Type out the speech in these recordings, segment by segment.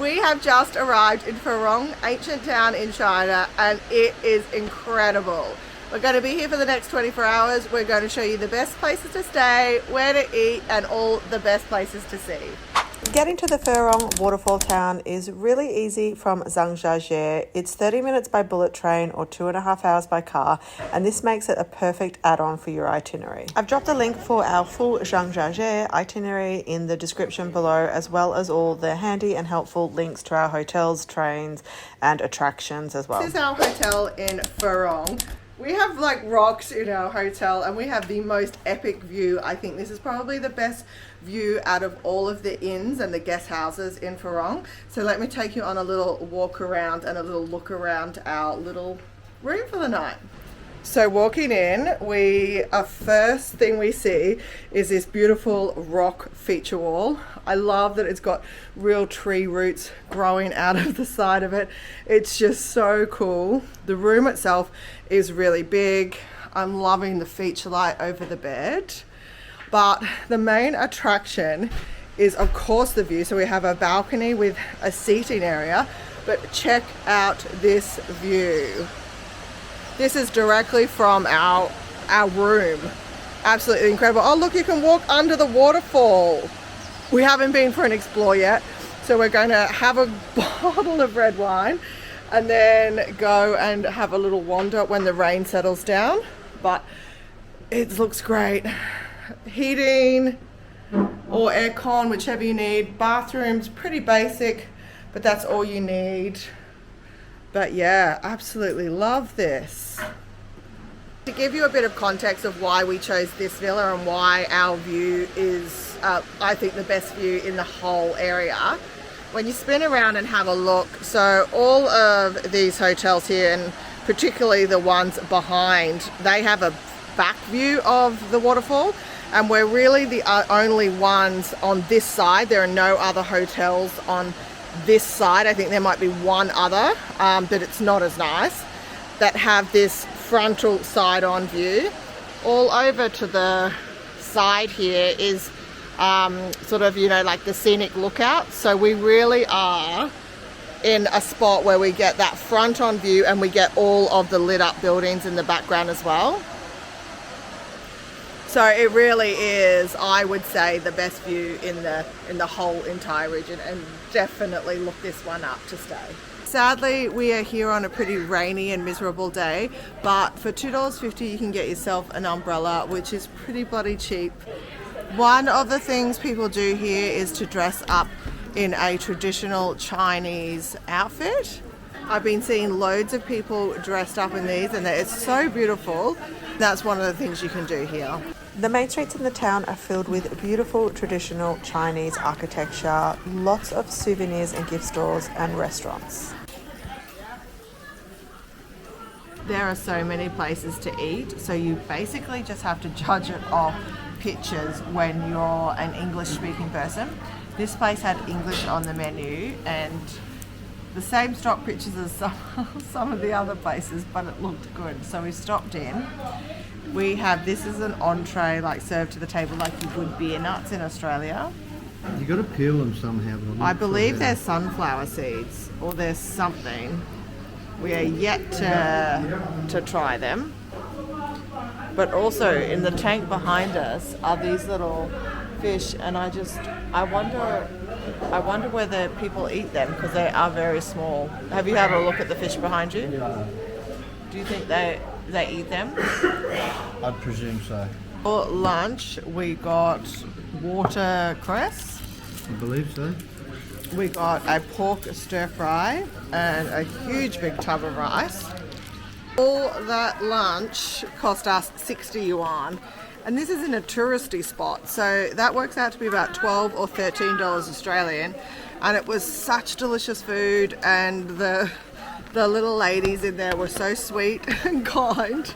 We have just arrived in Furong Ancient Town in China and it is incredible. We're going to be here for the next 24 hours. We're going to show you the best places to stay, where to eat and all the best places to see. Getting to the Furong Waterfall town is really easy from Zhangjiajie. It's 30 minutes by bullet train or 2.5 hours by car, and this makes it a perfect add-on for your itinerary. I've dropped a link for our full Zhangjiajie itinerary in the description below, as well as all the handy and helpful links to our hotels, trains, and attractions as well. This is our hotel in Furong. We have like rocks in our hotel and we have the most epic view. I think this is probably the best view out of all of the inns and the guest houses in Furong. So let me take you on a little walk around and a little look around our little room for the night. So walking in, first thing we see is this beautiful rock feature wall. I love that it's got real tree roots growing out of the side of it. It's just so cool. The room itself is really big. I'm loving the feature light over the bed. But the main attraction is of course the view. So we have a balcony with a seating area, but check out this view. This is directly from our room. Absolutely incredible. Oh look, you can walk under the waterfall. We haven't been for an explore yet, so we're going to have a bottle of red wine and then go and have a little wander when the rain settles down. But it looks great. Heating or aircon, whichever you need. Bathrooms, pretty basic, but that's all you need. But yeah, absolutely love this. To give you a bit of context of why we chose this villa and why our view is, I think, the best view in the whole area. When you spin around and have a look, so all of these hotels here, and particularly the ones behind, they have a back view of the waterfall, and we're really the only ones on this side. There are no other hotels on this side. I think there might be one other, but it's not as nice, that have this frontal side-on view. All over to the side here is sort of, you know, like the scenic lookout. So we really are in a spot where we get that front-on view and we get all of the lit up buildings in the background as well. So it really is, I would say, the best view in the whole entire region, and definitely look this one up to stay. Sadly, we are here on a pretty rainy and miserable day, but for $2.50 you can get yourself an umbrella, which is pretty bloody cheap. One of the things people do here is to dress up in a traditional Chinese outfit. I've been seeing loads of people dressed up in these and it's so beautiful. That's one of the things you can do here. The main streets in the town are filled with beautiful traditional Chinese architecture, lots of souvenirs and gift stores and restaurants. There are so many places to eat, so you basically just have to judge it off pictures when you're an English speaking person. This place had English on the menu and the same stock pictures as some of the other places, but it looked good. So we stopped in. We have, this is an entree, like served to the table like you would beer nuts in Australia. You got to peel them somehow. I believe they're sunflower seeds or there's something. We are yet to try them. But also in the tank behind us are these little fish, and I wonder whether people eat them because they are very small. Have you had a look at the fish behind you? Do you think they eat them? I'd presume so. For lunch we got watercress. I believe so. We got a pork stir fry and a huge big tub of rice. All that lunch cost us 60 yuan. And this is in a touristy spot, so that works out to be about $12 or $13 Australian. And it was such delicious food, and the little ladies in there were so sweet and kind.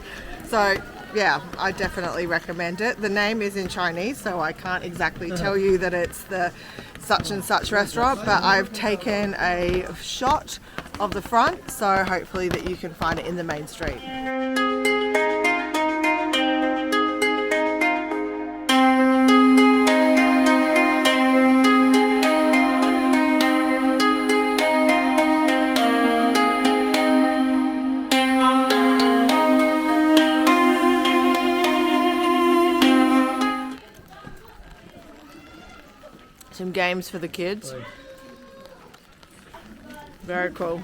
So yeah, I definitely recommend it. The name is in Chinese, so I can't exactly tell you that it's the such and such restaurant, but I've taken a shot of the front, so hopefully that you can find it in the main street. games for the kids. Very cool.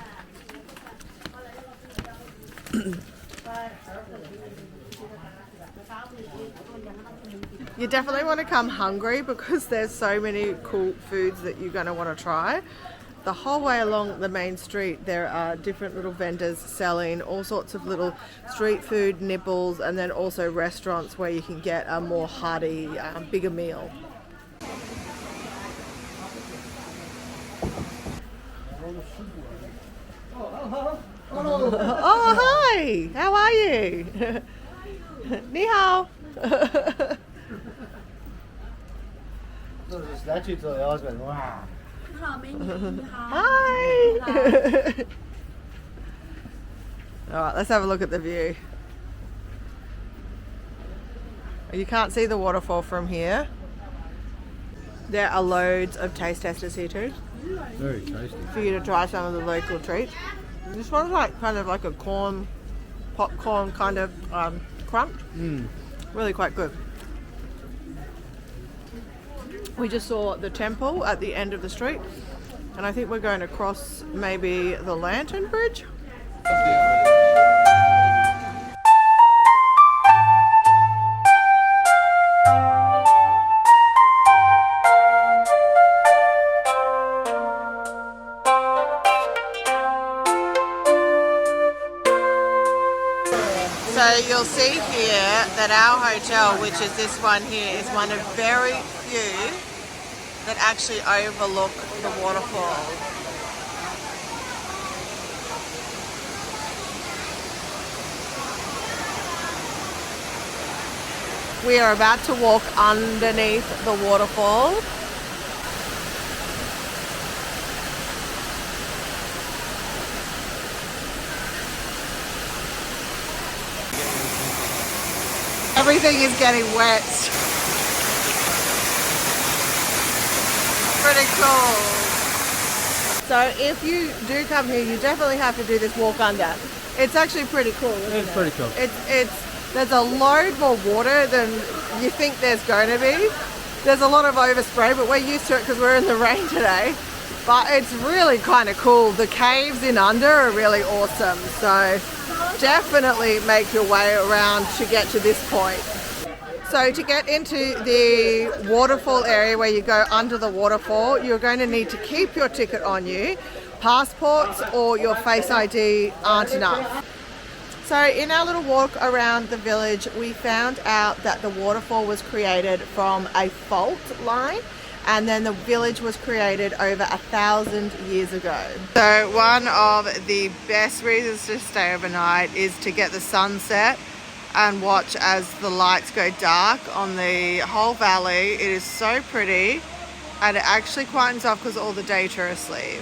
You definitely want to come hungry because there's so many cool foods that you're going to want to try. The whole way along the main street there are different little vendors selling all sorts of little street food nibbles, and then also restaurants where you can get a more hearty, bigger meal. Oh, hi! How are you? Ni hao! There's a statue to the husband. Wow. Hi! Alright, let's have a look at the view. You can't see the waterfall from here. There are loads of taste testers here too. Very tasty. For you to try some of the local treats. This one's like kind of like a popcorn kind of crunch. Really quite good. We just saw the temple at the end of the street, and I think we're going to cross maybe the Lantern Bridge. So you'll see here that our hotel, which is this one here, is one of very few that actually overlook the waterfall. We are about to walk underneath the waterfall. Everything is getting wet. Pretty cool. So if you do come here, you definitely have to do this walk under. It's actually pretty cool. It's pretty cool. There's a load more water than you think there's going to be. There's a lot of overspray, but we're used to it because we're in the rain today. But it's really kind of cool. The caves in under are really awesome. So definitely make your way around to get to this point. So to get into the waterfall area where you go under the waterfall, you're going to need to keep your ticket on you. Passports or your face ID aren't enough. So in our little walk around the village, we found out that the waterfall was created from a fault line, and then the village was created over 1,000 years ago. So one of the best reasons to stay overnight is to get the sunset and watch as the lights go dark on the whole valley. It is so pretty, and it actually quietens off because all the day tourists leave.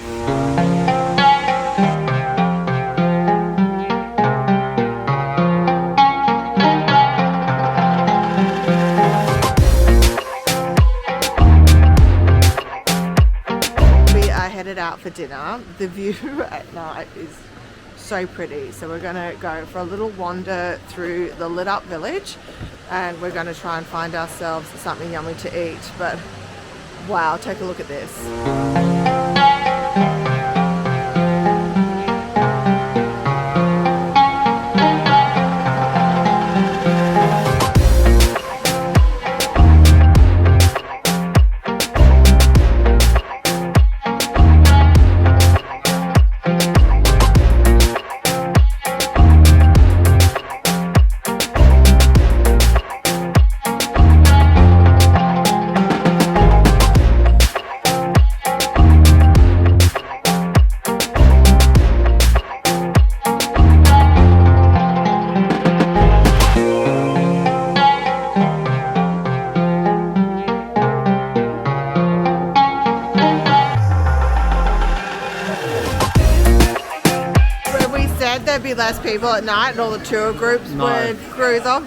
Headed out for dinner. The view at night is so pretty, so we're gonna go for a little wander through the lit up village, and we're gonna try and find ourselves something yummy to eat. But wow, take a look at this. There'd be less people at night and all the tour groups would cruise off.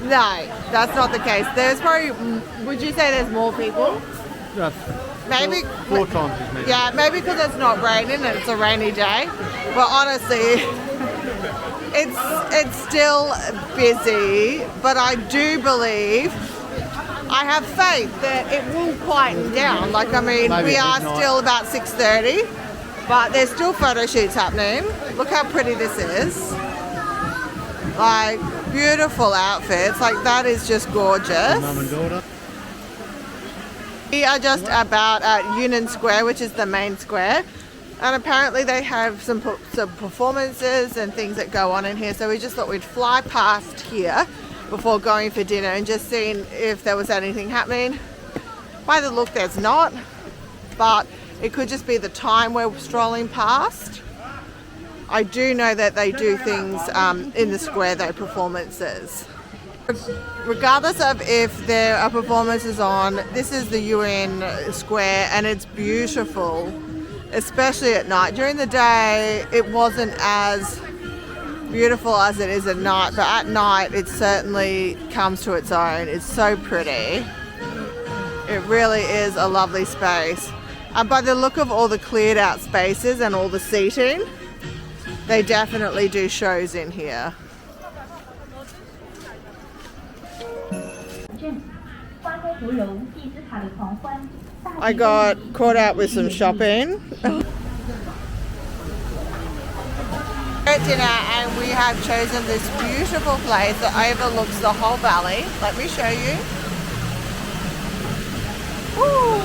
No, that's not the case. There's probably, would you say there's more people? Yeah, maybe four times as many. Yeah, maybe because it's not raining and it's a rainy day. But honestly, it's still busy. But I I have faith that it will quieten down. Like, I mean, Maybe we at are midnight. still about 6:30, but there's still photo shoots happening. Look how pretty this is. Like, beautiful outfits. Like, that is just gorgeous. Mum and daughter. We are just about at Hunan Square, which is the main square. And apparently they have some performances and things that go on in here. So we just thought we'd fly past here before going for dinner and just seeing if there was anything happening. By the look, there's not. But it could just be the time we're strolling past. I do know that they do things in the square, though, performances. Regardless of if there are performances on, this is the UN Square and it's beautiful, especially at night. During the day, it wasn't as beautiful as it is at night, but at night it certainly comes to its own. It's so pretty. It really is a lovely space. And by the look of all the cleared out spaces and all the seating, they definitely do shows in here. I got caught out with some shopping. At dinner, and we have chosen this beautiful place that overlooks the whole valley. Let me show you. Woo.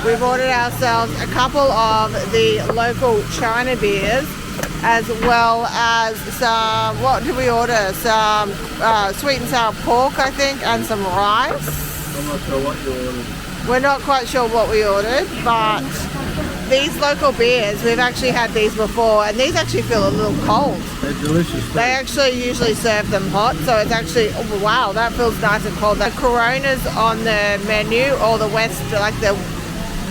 We've ordered ourselves a couple of the local China beers, as well as some, what did we order? Some sweet and sour pork, I think, and some rice. I'm not sure what you ordered. We're not quite sure what we ordered, but these local beers, we've actually had these before, and these actually feel a little cold. They're delicious. They actually usually serve them hot, so it's actually, oh, wow, that feels nice and cold. The Coronas on the menu, or the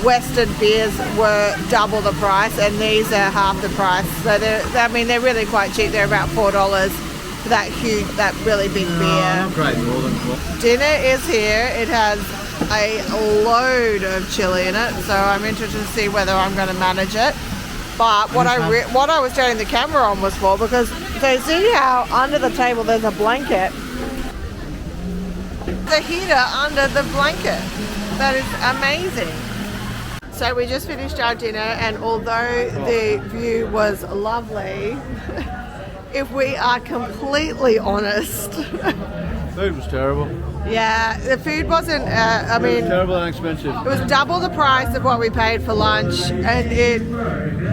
Western beers were double the price, and these are half the price. So they're really quite cheap. They're about $4 for that really big beer. Not great more than what. Dinner is here. It has a load of chili in it, so I'm interested to see whether I'm going to manage it. But what I was turning the camera on was for, because so see how under the table there's a blanket. The heater under the blanket. That is amazing. So we just finished our dinner, and although the view was lovely, if we are completely honest, Food was terrible. yeah, the food wasn't, I It mean, was terrible and expensive. it was double the price of what we paid for lunch, and it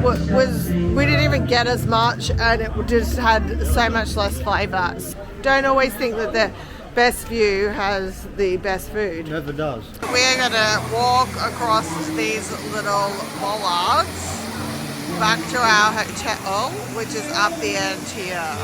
was, we didn't even get as much, and it just had so much less flavour. Don't always think that the best view has the best food. Never does. We're going to walk across these little bollards back to our hotel, which is up the end here.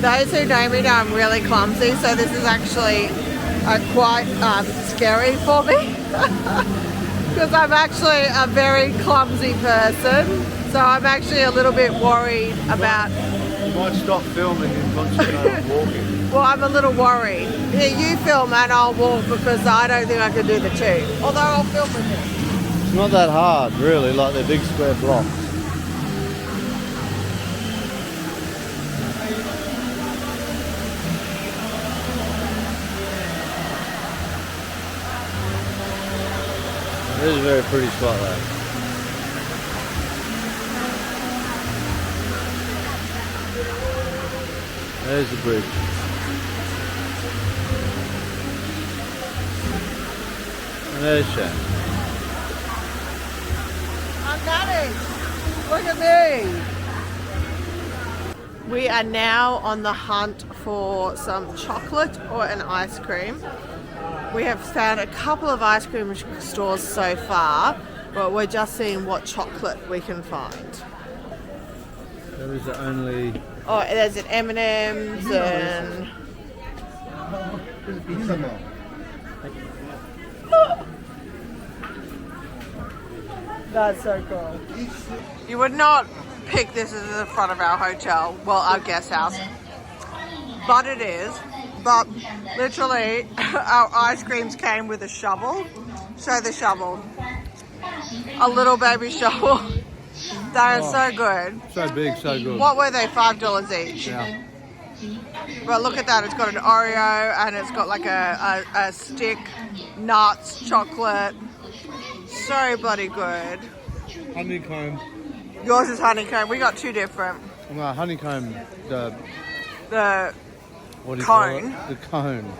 Those who know me know I'm really clumsy, so this is actually quite scary for me because I'm actually a very clumsy person, so I'm actually a little bit worried about. You might stop filming and concentrate on walking. Well, I'm a little worried. Here, you film and I'll walk, because I don't think I can do the two, although I'll film with you. It's not that hard, really, like they're big square blocks. It is a very pretty spot though. There's the bridge. And there's Shan. I'm managed. Look at me. We are now on the hunt for some chocolate or an ice cream. We have found a couple of ice cream stores so far, but we're just seeing what chocolate we can find. There is only... Oh, there's an M&M's and... That's so cool. You would not pick this as the front of our hotel, well, our guest house, but it is. But literally, our ice creams came with a shovel. Show the shovel. A little baby shovel. They are so good. So big, so good. What were they? $5 each. Yeah. But look at that. It's got an Oreo and it's got like a stick, nuts, chocolate. So bloody good. Honeycomb. Yours is honeycomb. We got two different. No, honeycomb. The What do you cone. call it? The cone.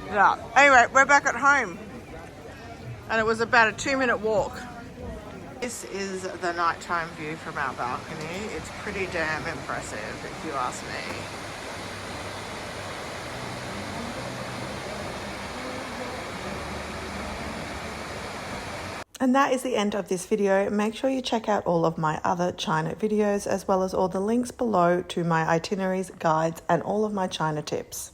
Yeah. Anyway, we're back at home. And it was about a 2-minute walk. This is the nighttime view from our balcony. It's pretty damn impressive, if you ask me. And that is the end of this video. Make sure you check out all of my other China videos, as well as all the links below to my itineraries, guides, and all of my China tips.